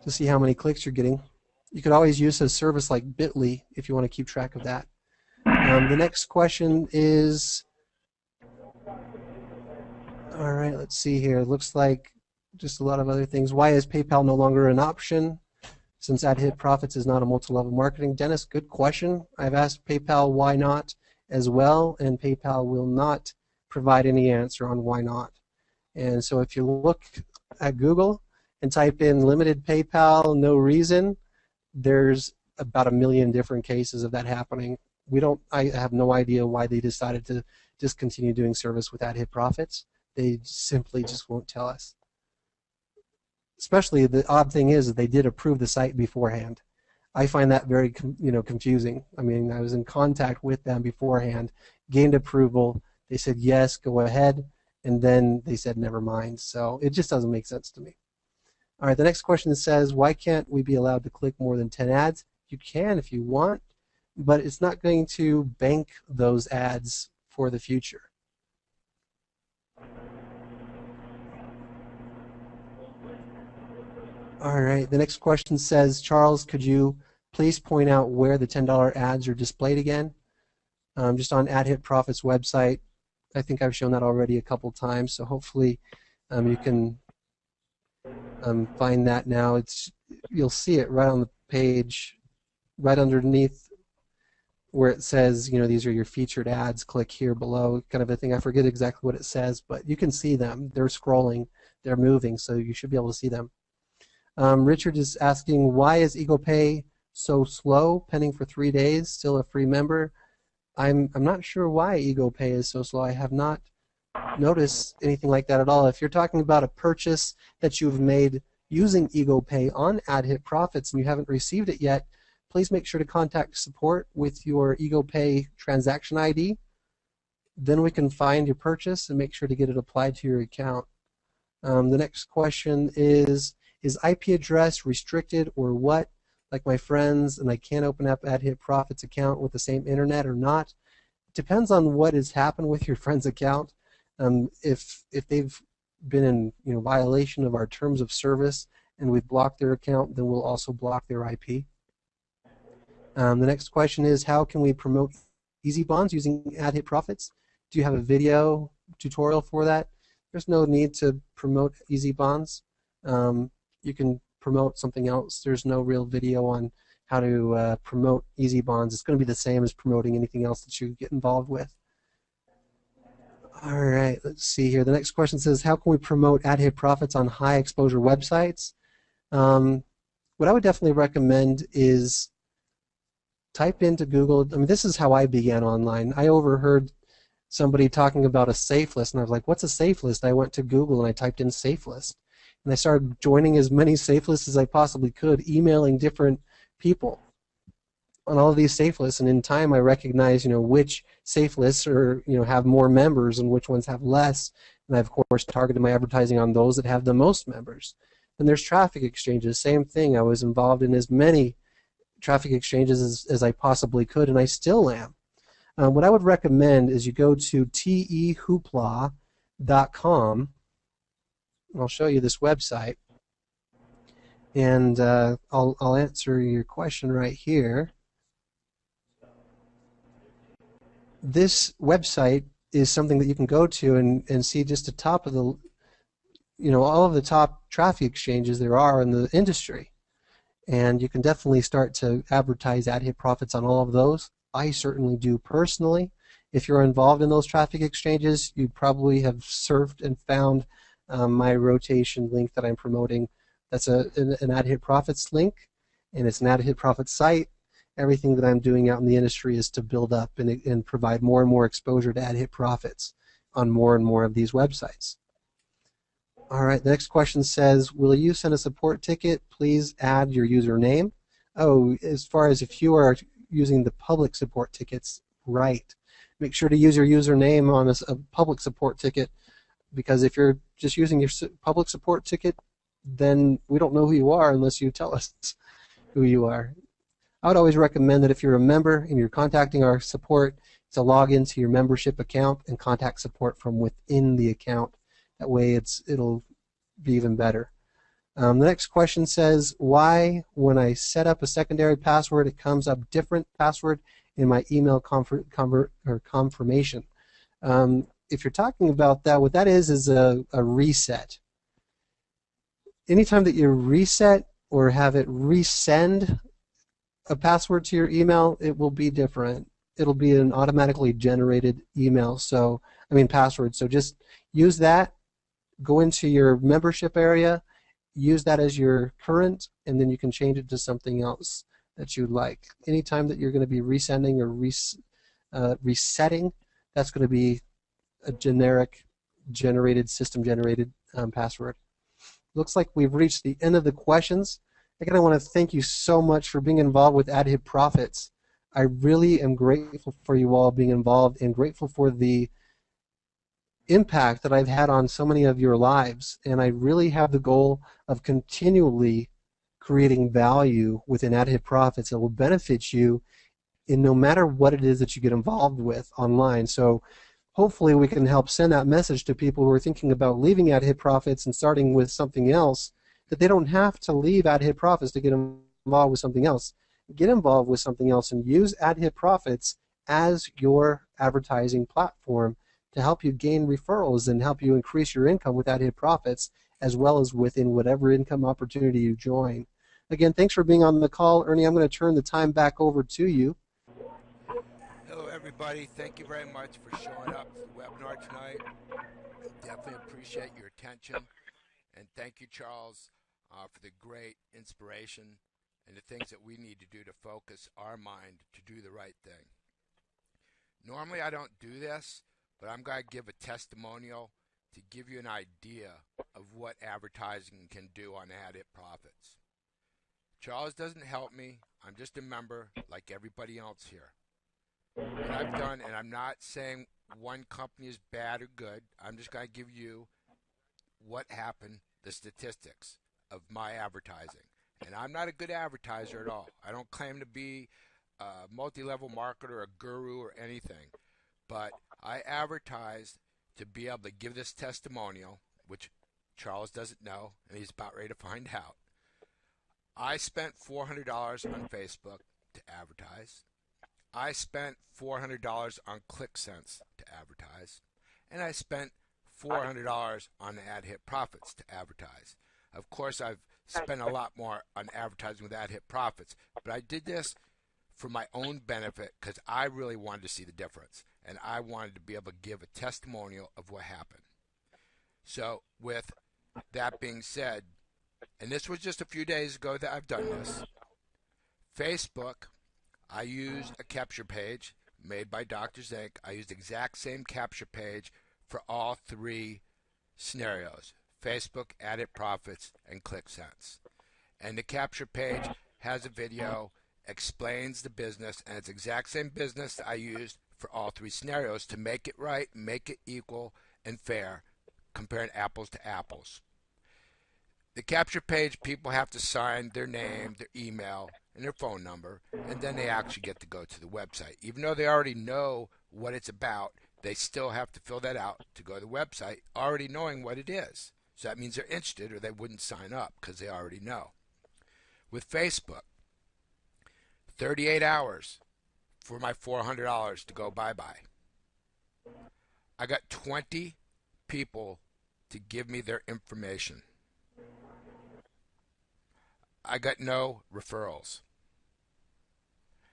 see how many clicks you're getting. You could always use a service like Bitly if you want to keep track of that. The next question is, all right, let's see here. It looks like just a lot of other things. Why is PayPal no longer an option since AdHitProfits is not a multi-level marketing? Dennis, good question. I've asked PayPal why not as well, and PayPal will not provide any answer on why not. And so if you look at Google and type in limited PayPal, no reason, there's about 1 million different cases of that happening. I have no idea why they decided to discontinue doing service with AdHitProfits. They simply just won't tell us. Especially the odd thing is that they did approve the site beforehand. I find that very confusing. I mean, I was in contact with them beforehand, gained approval. They said yes, go ahead, and then they said never mind. So it just doesn't make sense to me. All right, the next question says, why can't we be allowed to click more than 10 ads? You can if you want, but it's not going to bank those ads for the future. All right, the next question says, Charles, could you please point out where the $10 ads are displayed again? Just on AdHitProfits website. I think I've shown that already a couple times, so hopefully you can find that now. You'll see it right on the page, right underneath where it says, these are your featured ads, click here below, kind of a thing. I forget exactly what it says, but you can see them. They're scrolling, they're moving, so you should be able to see them. Richard is asking, why is EaglePay so slow, pending for 3 days, still a free member? I'm not sure why EaglePay is so slow. I have not noticed anything like that at all. If you're talking about a purchase that you've made using EaglePay on AdHitProfits and you haven't received it yet, please make sure to contact support with your EaglePay transaction ID. Then we can find your purchase and make sure to get it applied to your account. The next question is IP address restricted or what? Like my friends, and I can't open up AdHitProfits account with the same internet or not. It depends on what has happened with your friend's account. If they've been in violation of our terms of service and we've blocked their account, then we'll also block their IP. The next question is, how can we promote Easy Bonds using AdHitProfits? Do you have a video tutorial for that? There's no need to promote Easy Bonds. You can promote something else. There's no real video on how to promote Easy Bonds. It's going to be the same as promoting anything else that you get involved with. All right, let's see here. The next question says, how can we promote AdHitProfits on high exposure websites? What I would definitely recommend is type into Google. I mean, this is how I began online. I overheard somebody talking about a safe list, and I was like, what's a safe list? I went to Google and I typed in safe list. And I started joining as many safe lists as I possibly could, emailing different people on all of these safe lists. And in time, I recognized, which safe lists are, have more members and which ones have less. And I, of course, targeted my advertising on those that have the most members. And there's traffic exchanges, same thing. I was involved in as many traffic exchanges as I possibly could, and I still am. What I would recommend is you go to tehoopla.com. I'll show you this website, and I'll answer your question right here. This website is something that you can go to and see just the top of the, all of the top traffic exchanges there are in the industry. And you can definitely start to advertise AdHitProfits on all of those. I certainly do personally. If you're involved in those traffic exchanges, you probably have surfed and found my rotation link that I'm promoting. That's an AdHitProfits link, and it's an AdHitProfits site. Everything that I'm doing out in the industry is to build up and provide more and more exposure to AdHitProfits on more and more of these websites. All right, the next question says, will you send a support ticket? Please add your username. Oh, as far as if you are using the public support tickets, right. Make sure to use your username on a public support ticket, because if you're just using your public support ticket, then we don't know who you are unless you tell us who you are. I would always recommend that if you're a member and you're contacting our support, to log into your membership account and contact support from within the account. That way it'll be even better. The next question says, why, when I set up a secondary password, it comes up different password in my email confirmation? If you're talking about that, what that is a reset. Anytime that you reset or have it resend a password to your email, it will be different. It'll be an automatically generated password. So just use that. Go into your membership area, use that as your current, and then you can change it to something else that you'd like. Anytime that you're going to be resending or resetting, that's going to be a generic system-generated password. Looks like we've reached the end of the questions. Again, I want to thank you so much for being involved with AdHitProfits. I really am grateful for you all being involved and grateful for the impact that I've had on so many of your lives, and I really have the goal of continually creating value within AdHitProfits that will benefit you in no matter what it is that you get involved with online. So hopefully we can help send that message to people who are thinking about leaving AdHitProfits and starting with something else, that they don't have to leave AdHitProfits to get involved with something else. Get involved with something else and use AdHitProfits as your advertising platform to help you gain referrals and help you increase your income with AdHitProfits, as well as within whatever income opportunity you join. Again, thanks for being on the call. Ernie, I'm going to turn the time back over to you. Hello, everybody. Thank you very much for showing up to the webinar tonight. Definitely appreciate your attention. And thank you, Charles, for the great inspiration and the things that we need to do to focus our mind to do the right thing. Normally, I don't do this, but I'm going to give a testimonial to give you an idea of what advertising can do on AdHitProfits. Charles doesn't help me. I'm just a member like everybody else here. What I've done, and I'm not saying one company is bad or good, I'm just going to give you what happened, the statistics of my advertising. And I'm not a good advertiser at all. I don't claim to be a multi-level marketer or a guru or anything. But I advertised to be able to give this testimonial, which Charles doesn't know, and he's about ready to find out. I spent $400 on Facebook to advertise. I spent $400 on ClickSense to advertise. And I spent $400 on AdHitProfits to advertise. Of course, I've spent a lot more on advertising with AdHitProfits, but I did this for my own benefit because I really wanted to see the difference, and I wanted to be able to give a testimonial of what happened. So with that being said, and this was just a few days ago that I've done this, Facebook, I use a capture page made by Dr. Zink. I used the exact same capture page for all three scenarios, Facebook, AdHitProfits, and ClickSense. And the capture page has a video, explains the business, and it's the exact same business that I used for all three scenarios to make it right, make it equal and fair, comparing apples to apples. The capture page, people have to sign their name, their email, and their phone number, and then they actually get to go to the website. Even though they already know what it's about, they still have to fill that out to go to the website, already knowing what it is. So that means they're interested or they wouldn't sign up because they already know. With Facebook, 38 hours for my $400 to go bye-bye. I got 20 people to give me their information. I got no referrals.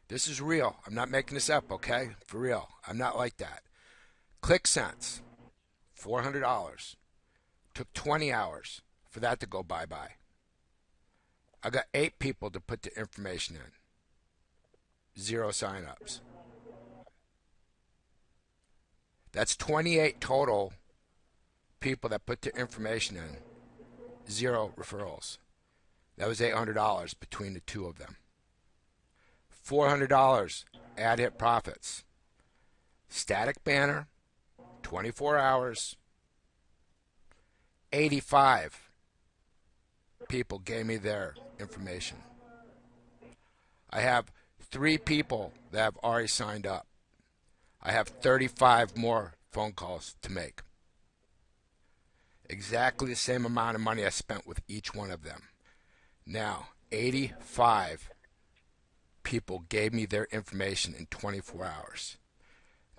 This is real. I'm not making this up, okay? For real. I'm not like that. ClickSense, $400. Took 20 hours for that to go bye-bye. I got 8 people to put the information in. 0 sign-ups. That's 28 total people that put the information in. 0 referrals. That was $800 between the two of them. $400 AdHitProfits. Static banner, 24 hours. 85 people gave me their information. I have 3 people that have already signed up. I have 35 more phone calls to make. Exactly the same amount of money I spent with each one of them. Now, 85 people gave me their information in 24 hours.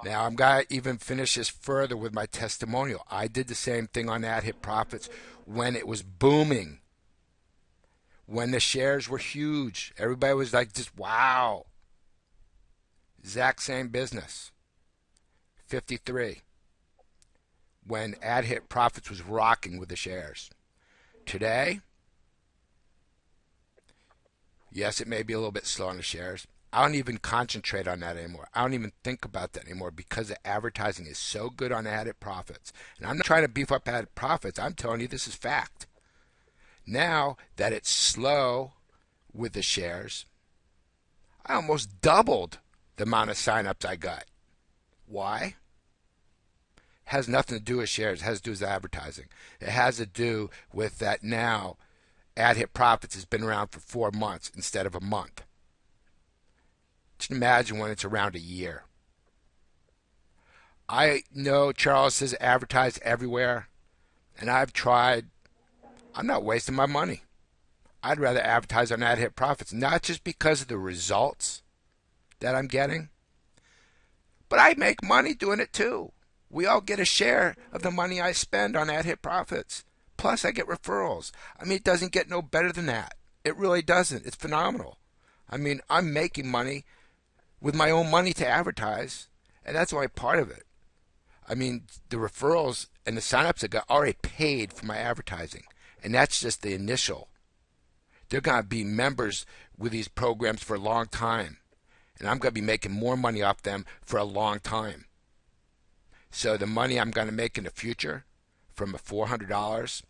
Now, I'm going to even finish this further with my testimonial. I did the same thing on AdHitProfits when it was booming. When the shares were huge. Everybody was like, just wow. Exact same business. 53. When AdHitProfits was rocking with the shares. Today, yes, it may be a little bit slow on the shares. I don't even concentrate on that anymore. I don't even think about that anymore because the advertising is so good on AdHitProfits. And I'm not trying to beef up AdHitProfits. I'm telling you this is fact. Now that it's slow with the shares, I almost doubled the amount of signups I got. Why? It has nothing to do with shares. It has to do with advertising. It has to do with that now AdHitProfits has been around for 4 months instead of a month. Just imagine when it's around a year. I know Charles says advertise everywhere, and I've tried. I'm not wasting my money. I'd rather advertise on AdHitProfits, not just because of the results that I'm getting, but I make money doing it too. We all get a share of the money I spend on AdHitProfits. Plus, I get referrals. I mean, it doesn't get no better than that. It really doesn't. It's phenomenal. I mean, I'm making money with my own money to advertise, and that's only part of it. I mean, the referrals and the signups I got already paid for my advertising, and that's just the initial. They're going to be members with these programs for a long time, and I'm going to be making more money off them for a long time. So the money I'm going to make in the future from a $400,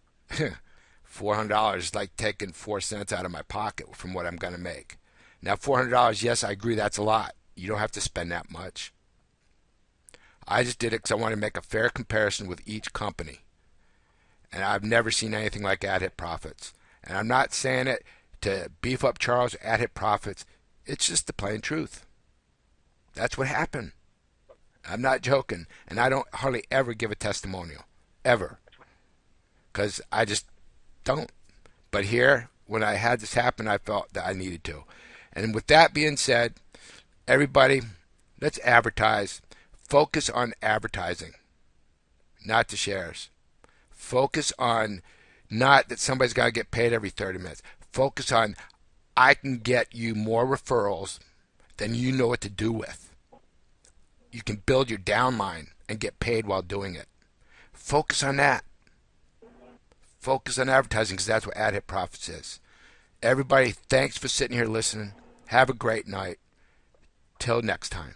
$400 is like taking 4 cents out of my pocket from what I'm going to make. Now, $400, yes, I agree, that's a lot. You don't have to spend that much. I just did it because I want to make a fair comparison with each company. And I've never seen anything like AdHitProfits. And I'm not saying it to beef up Charles or AdHitProfits. It's just the plain truth. That's what happened. I'm not joking. And I don't hardly ever give a testimonial. Ever. Because I just don't. But here, when I had this happen, I felt that I needed to. And with that being said, everybody, let's advertise. Focus on advertising, not the shares. Focus on not that somebody's got to get paid every 30 minutes. Focus on I can get you more referrals than you know what to do with. You can build your downline and get paid while doing it. Focus on that. Focus on advertising because that's what AdHitProfits is. Everybody, thanks for sitting here listening. Have a great night. Till next time.